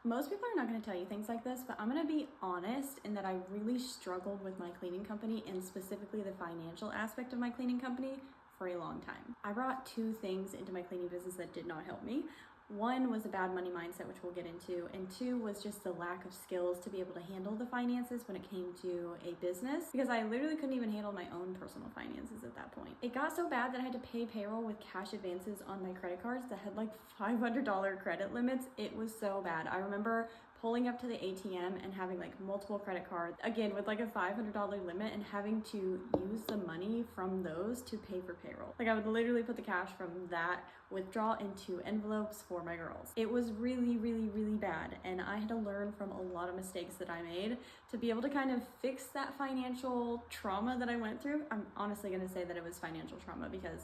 Most people are not going to tell you things like this, but I'm going to be honest in that I really struggled with my cleaning company and specifically the financial aspect of my cleaning company for a long time. I brought two things into my cleaning business that did not help me. One was a bad money mindset, which we'll get into, and two was just the lack of skills to be able to handle the finances when it came to a business, because I literally couldn't even handle my own personal finances at that point. It got so bad that I had to pay payroll with cash advances on my credit cards that had like $500 credit limits. It was so bad. I remember pulling up to the ATM and having like multiple credit cards, again with like a $500 limit, and having to use the money from those to pay for payroll. Like I would literally put the cash from that withdrawal into envelopes for my girls. It was really, really, really bad, and I had to learn from a lot of mistakes that I made to be able to kind of fix that financial trauma that I went through. I'm honestly gonna say that it was financial trauma, because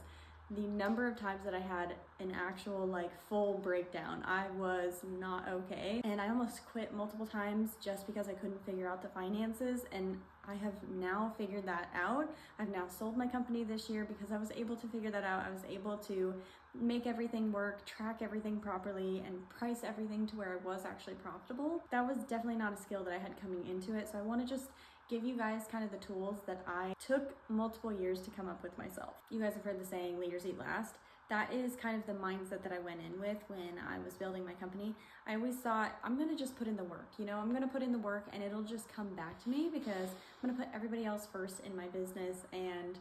the number of times that I had an actual like full breakdown, I was not okay. And I almost quit multiple times just because I couldn't figure out the finances. And I have now figured that out. I've now sold my company this year because I was able to figure that out. I was able to make everything work, track everything properly, and price everything to where I was actually profitable. That was definitely not a skill that I had coming into it. So I want to just give you guys kind of the tools that I took multiple years to come up with myself. You guys have heard the saying, leaders eat last. That is kind of the mindset that I went in with when I was building my company. I always thought, I'm gonna just put in the work, I'm gonna put in the work and it'll just come back to me, because I'm gonna put everybody else first in my business, and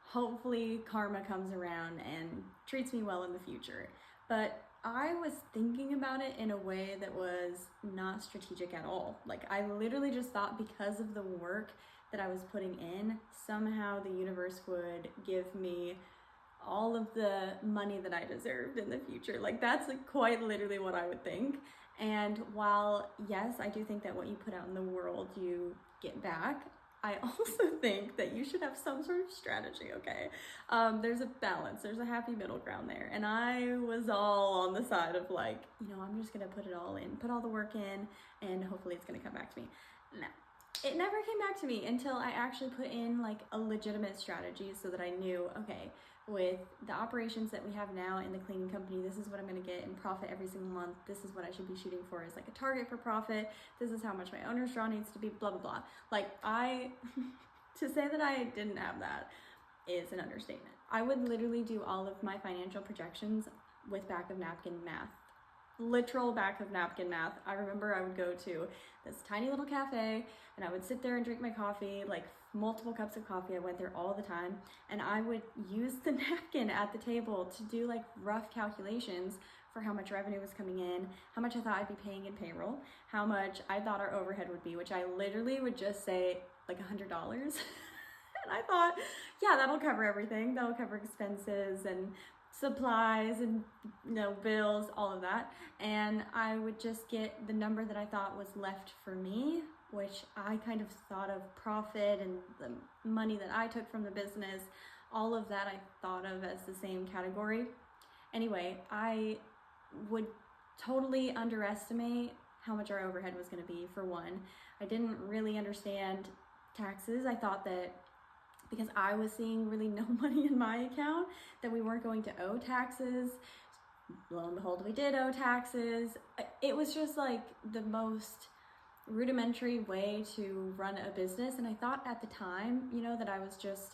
hopefully karma comes around and treats me well in the future. But I was thinking about it in a way that was not strategic at all. Like I literally just thought because of the work that I was putting in, somehow the universe would give me all of the money that I deserved in the future. Like that's like quite literally what I would think. And while yes, I do think that what you put out in the world, you get back, I also think that you should have some sort of strategy, okay? There's a balance, there's a happy middle ground there. And I was all on the side of like, I'm just gonna put it all in, put all the work in, and hopefully it's gonna come back to me. No, it never came back to me until I actually put in like a legitimate strategy, so that I knew, okay, with the operations that we have now in the cleaning company, this is what I'm gonna get in profit every single month. This is what I should be shooting for as like a target for profit. This is how much my owner's draw needs to be, blah, blah, blah. Like to say that I didn't have that is an understatement. I would literally do all of my financial projections with back of napkin math. Literal back of napkin math. I remember I would go to this tiny little cafe and I would sit there and drink my coffee, like multiple cups of coffee. I went there all the time, and I would use the napkin at the table to do like rough calculations for how much revenue was coming in, how much I thought I'd be paying in payroll, how much I thought our overhead would be, which I literally would just say like $100. And I thought, yeah, that'll cover everything. That'll cover expenses and supplies and bills, all of that. And I would just get the number that I thought was left for me, which I kind of thought of profit and the money that I took from the business, all of that I thought of as the same category. Anyway, I would totally underestimate how much our overhead was going to be. For one, I didn't really understand taxes. I thought that because I was seeing really no money in my account, that we weren't going to owe taxes. Lo and behold, we did owe taxes. It was just like the most rudimentary way to run a business. And I thought at the time, that I was just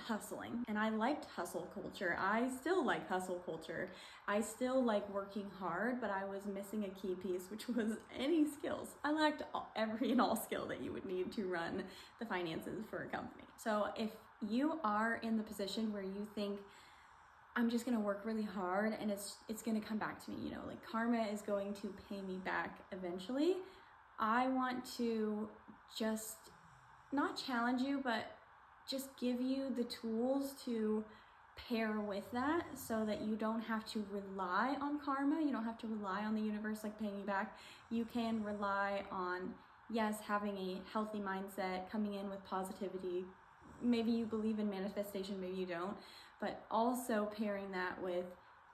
hustling, and I liked hustle culture. I still like hustle culture. I still like working hard, but I was missing a key piece, which was any skills. I lacked every and all skill that you would need to run the finances for a company. So if you are in the position where you think, I'm just gonna work really hard and it's gonna come back to me, like karma is going to pay me back eventually, I want to just not challenge you, but just give you the tools to pair with that, so that you don't have to rely on karma. You don't have to rely on the universe like paying you back. You can rely on, yes, having a healthy mindset, coming in with positivity. Maybe you believe in manifestation, maybe you don't, but also pairing that with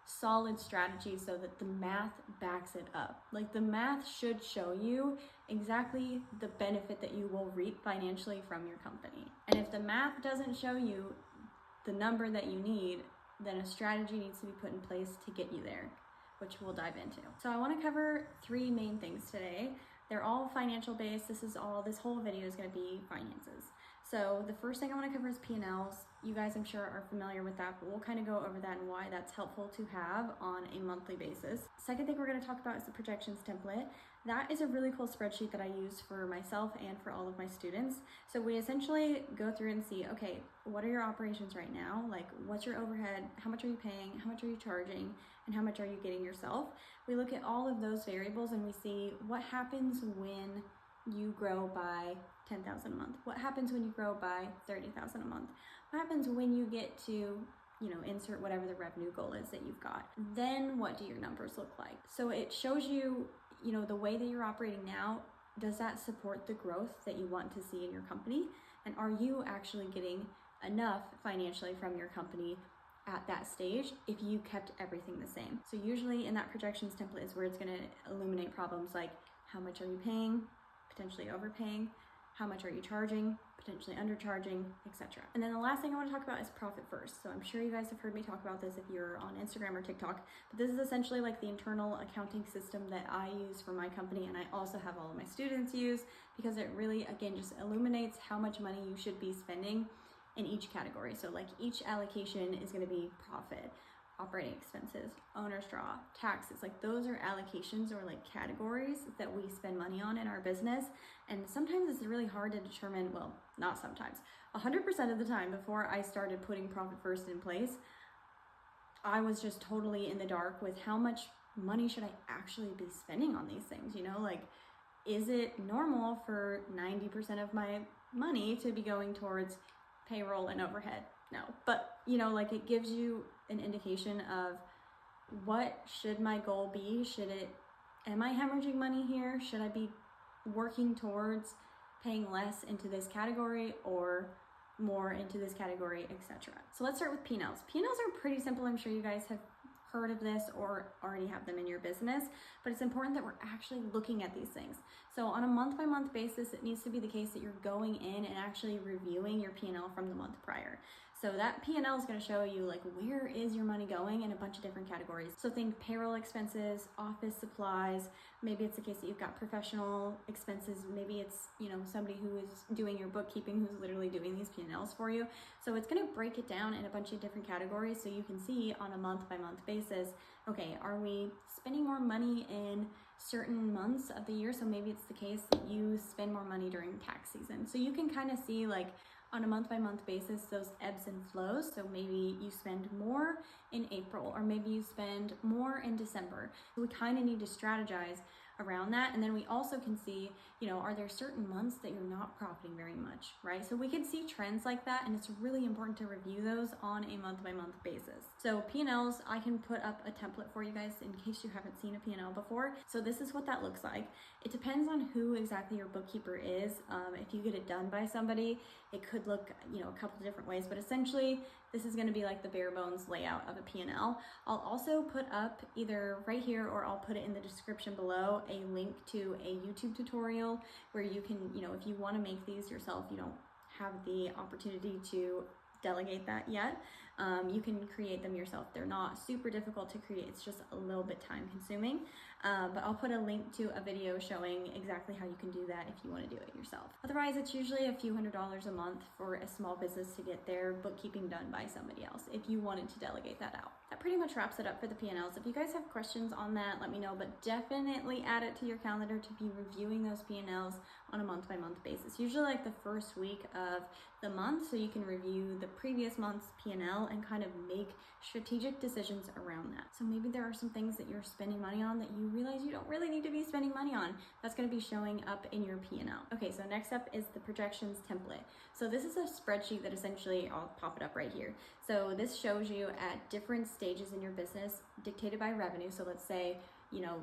solid strategy so that the math backs it up. Like the math should show you exactly the benefit that you will reap financially from your company. And if the math doesn't show you the number that you need, then a strategy needs to be put in place to get you there. which we'll dive into. So I want to cover 3 main things today. They're all financial based. This whole video is going to be finances. So the first thing I want to cover is P&Ls. You guys, I'm sure, are familiar with that, but we'll kind of go over that and why that's helpful to have on a monthly basis. Second thing we're going to talk about is the projections template. That is a really cool spreadsheet that I use for myself and for all of my students. So we essentially go through and see, okay, what are your operations right now? Like, what's your overhead? How much are you paying? How much are you charging? And how much are you getting yourself? We look at all of those variables and we see what happens when you grow by 10,000 a month. What happens when you grow by 30,000 a month? What happens when you get to, insert whatever the revenue goal is that you've got? Then what do your numbers look like? So it shows you, the way that you're operating now, does that support the growth that you want to see in your company? And are you actually getting enough financially from your company at that stage if you kept everything the same? So usually in that projections template is where it's going to illuminate problems like how much are you paying, potentially overpaying, how much are you charging, potentially undercharging, etc. And then the last thing I want to talk about is profit first. So I'm sure you guys have heard me talk about this if you're on Instagram or TikTok, but this is essentially like the internal accounting system that I use for my company, and I also have all of my students use, because it really, again, just illuminates how much money you should be spending in each category. So like each allocation is going to be profit, operating expenses, owner's draw, taxes. Like those are allocations or like categories that we spend money on in our business. And sometimes it's really hard to determine, well, not sometimes, 100% of the time before I started putting profit first in place, I was just totally in the dark with how much money should I actually be spending on these things, like, is it normal for 90% of my money to be going towards payroll and overhead? No, but like it gives you an indication of what should my goal be? Am I hemorrhaging money here? Should I be working towards paying less into this category or more into this category, etc. So let's start with P&Ls. P&Ls are pretty simple. I'm sure you guys have heard of this or already have them in your business, but it's important that we're actually looking at these things. So on a month-by-month basis, it needs to be the case that you're going in and actually reviewing your P&L from the month prior. So that P&L is going to show you like where is your money going in a bunch of different categories. So think payroll expenses, office supplies, maybe it's the case that you've got professional expenses, maybe it's, somebody who is doing your bookkeeping who's literally doing these P&Ls for you. So it's going to break it down in a bunch of different categories so you can see on a month-by-month basis, okay, are we spending more money in certain months of the year? So maybe it's the case that you spend more money during tax season. So you can kind of see like on a month-by-month basis those ebbs and flows. So maybe you spend more in April or maybe you spend more in December. We kind of need to strategize around that. And then we also can see, are there certain months that you're not profiting very much, right? So we can see trends like that, and it's really important to review those on a month-by-month basis. So P&Ls, I can put up a template for you guys in case you haven't seen a P&L before. So this is what that looks like. It depends on who exactly your bookkeeper is. If you get it done by somebody, it could look, a couple of different ways, but essentially this is going to be like the bare bones layout of a P&L. I'll also put up either right here or I'll put it in the description below a link to a YouTube tutorial where you can, if you want to make these yourself, you don't have the opportunity to delegate that yet, you can create them yourself. They're not super difficult to create. It's just a little bit time consuming, but I'll put a link to a video showing exactly how you can do that if you want to do it yourself. Otherwise, it's usually a few $100s a month for a small business to get their bookkeeping done by somebody else if you wanted to delegate that out. That pretty much wraps it up for the P&Ls. If you guys have questions on that, let me know, but definitely add it to your calendar to be reviewing those P&Ls on a month-by-month basis. Usually like the first week of the month, so you can review the previous month's P&L and kind of make strategic decisions around that. So maybe there are some things that you're spending money on that you realize you don't really need to be spending money on. That's going to be showing up in your P&L. Okay, so next up is the projections template. So this is a spreadsheet that essentially, I'll pop it up right here. So this shows you at different stages in your business dictated by revenue. So let's say,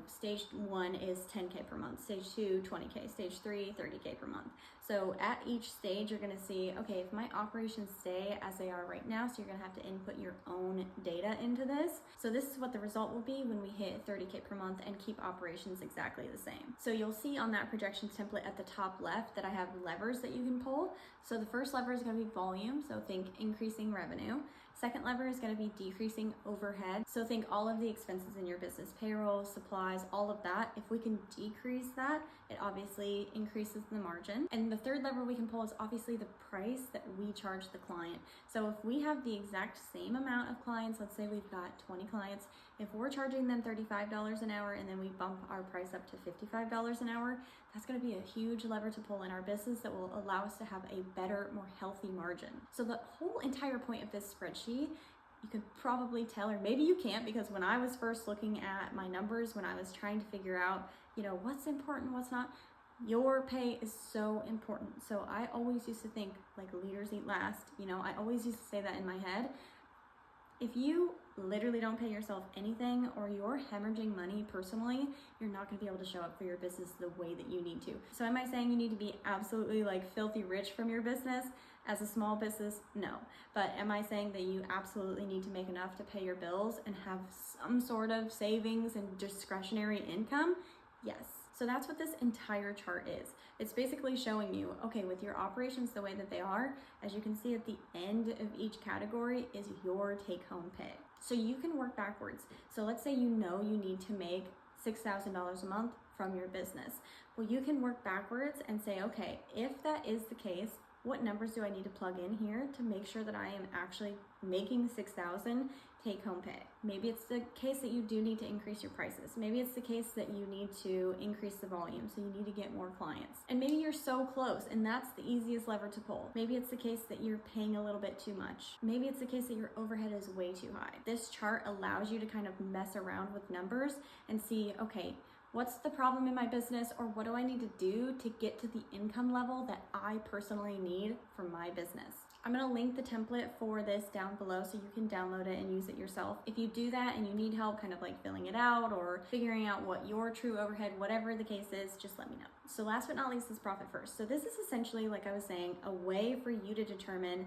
stage 1 is 10K per month, stage 2, 20K, stage 3, 30K per month. So at each stage, you're gonna see, okay, if my operations stay as they are right now, so you're gonna have to input your own data into this. So this is what the result will be when we hit 30K per month and keep operations exactly the same. So you'll see on that projections template at the top left that I have levers that you can pull. So the first lever is gonna be volume, so think increasing revenue. Second lever is going to be decreasing overhead. So think all of the expenses in your business, payroll, supplies, all of that. If we can decrease that, it obviously increases the margin. And the third lever we can pull is obviously the price that we charge the client. So if we have the exact same amount of clients, let's say we've got 20 clients, if we're charging them $35 an hour and then we bump our price up to $55 an hour, that's going to be a huge lever to pull in our business that will allow us to have a better, more healthy margin. So the whole entire point of this spreadsheet, you can probably tell, or maybe you can't, because when I was first looking at my numbers, when I was trying to figure out, what's important, what's not, your pay is so important. So I always used to think like leaders eat last. I always used to say that in my head. If you literally don't pay yourself anything, or you're hemorrhaging money personally, you're not going to be able to show up for your business the way that you need to. So am I saying you need to be absolutely like filthy rich from your business? As a small business, no. But am I saying that you absolutely need to make enough to pay your bills and have some sort of savings and discretionary income? Yes. So that's what this entire chart is. It's basically showing you, okay, with your operations the way that they are, as you can see at the end of each category is your take-home pay. So you can work backwards. So let's say you need to make $6,000 a month from your business. Well, you can work backwards and say, okay, if that is the case, what numbers do I need to plug in here to make sure that I am actually making $6,000 take home pay? Maybe it's the case that you do need to increase your prices. Maybe it's the case that you need to increase the volume, so you need to get more clients. And maybe you're so close and that's the easiest lever to pull. Maybe it's the case that you're paying a little bit too much. Maybe it's the case that your overhead is way too high. This chart allows you to kind of mess around with numbers and see, okay, what's the problem in my business, or what do I need to do to get to the income level that I personally need for my business? I'm going to link the template for this down below so you can download it and use it yourself. If you do that and you need help kind of like filling it out or figuring out what your true overhead, whatever the case is, just let me know. So last but not least is profit first. So this is essentially, like I was saying, a way for you to determine,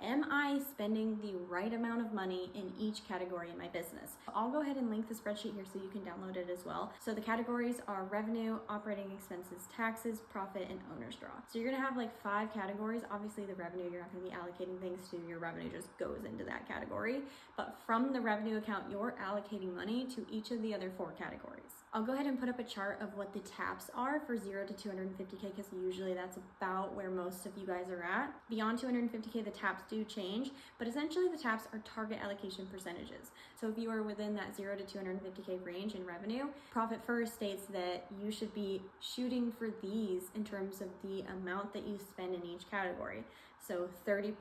am I spending the right amount of money in each category in my business? I'll go ahead and link the spreadsheet here so you can download it as well. So the categories are revenue, operating expenses, taxes, profit, and owner's draw. So you're gonna have like 5 categories. Obviously the revenue, you're not gonna be allocating things to your revenue, just goes into that category. But from the revenue account, you're allocating money to each of the other 4 categories. I'll go ahead and put up a chart of what the taps are for 0 to 250K, because usually that's about where most of you guys are at. Beyond 250K, the taps do change, but essentially the taps are target allocation percentages. So if you are within that 0 to 250K range in revenue, Profit First states that you should be shooting for these in terms of the amount that you spend in each category. So 30%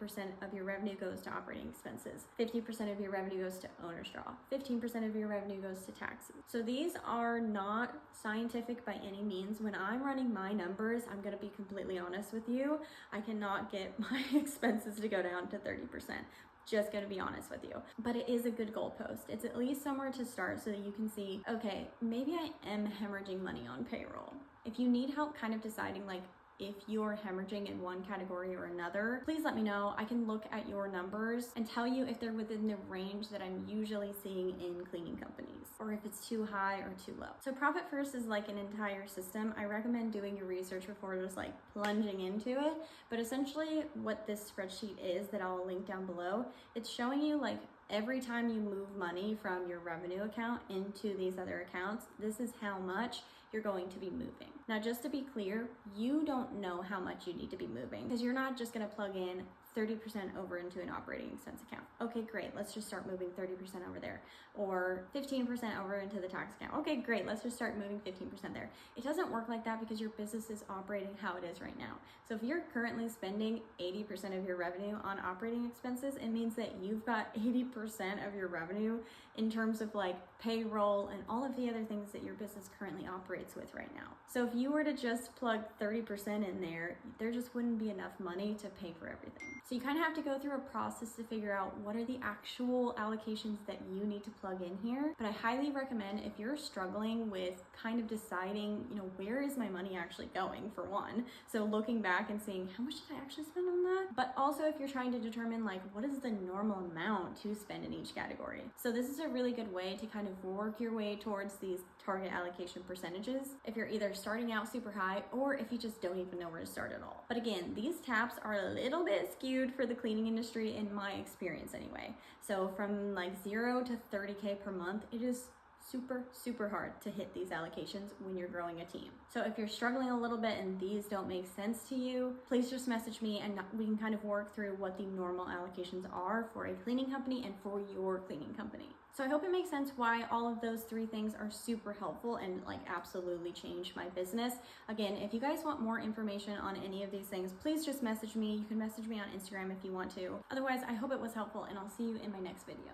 of your revenue goes to operating expenses, 50% of your revenue goes to owner's draw, 15% of your revenue goes to taxes. So these are not scientific by any means. When I'm running my numbers, I'm gonna be completely honest with you, I cannot get my expenses to go down to 30%. Just gonna be honest with you. But it is a good goalpost. It's at least somewhere to start so that you can see, okay, maybe I am hemorrhaging money on payroll. If you need help kind of deciding like if you're hemorrhaging in one category or another, please let me know. I can look at your numbers and tell you if they're within the range that I'm usually seeing in cleaning companies, or if it's too high or too low. So Profit First is like an entire system. I recommend doing your research before just like plunging into it. But essentially what this spreadsheet is that I'll link down below, it's showing you like every time you move money from your revenue account into these other accounts, this is how much you're going to be moving. Now, just to be clear, you don't know how much you need to be moving, because you're not just gonna plug in 30% over into an operating expense account. Okay, great, let's just start moving 30% over there. Or 15% over into the tax account. Okay, great, let's just start moving 15% there. It doesn't work like that because your business is operating how it is right now. So if you're currently spending 80% of your revenue on operating expenses, it means that you've got 80% of your revenue in terms of like payroll and all of the other things that your business currently operates with right now. So if you were to just plug 30% in there just wouldn't be enough money to pay for everything. So you kind of have to go through a process to figure out what are the actual allocations that you need to plug in here. But I highly recommend, if you're struggling with kind of deciding, where is my money actually going, for one. So looking back and seeing how much did I actually spend on that? But also if you're trying to determine like what is the normal amount to spend in each category. So this is a a really good way to kind of work your way towards these target allocation percentages if you're either starting out super high or if you just don't even know where to start at all. But again, these taps are a little bit skewed for the cleaning industry in my experience anyway. So from like 0 to 30K per month, it is super hard to hit these allocations when you're growing a team. So if you're struggling a little bit and these don't make sense to you, please just message me and we can kind of work through what the normal allocations are for a cleaning company and for your cleaning company. So I hope it makes sense why all of those 3 things are super helpful and like absolutely changed my business. Again, if you guys want more information on any of these things, please just message me. You can message me on Instagram if you want to. Otherwise, I hope it was helpful and I'll see you in my next video.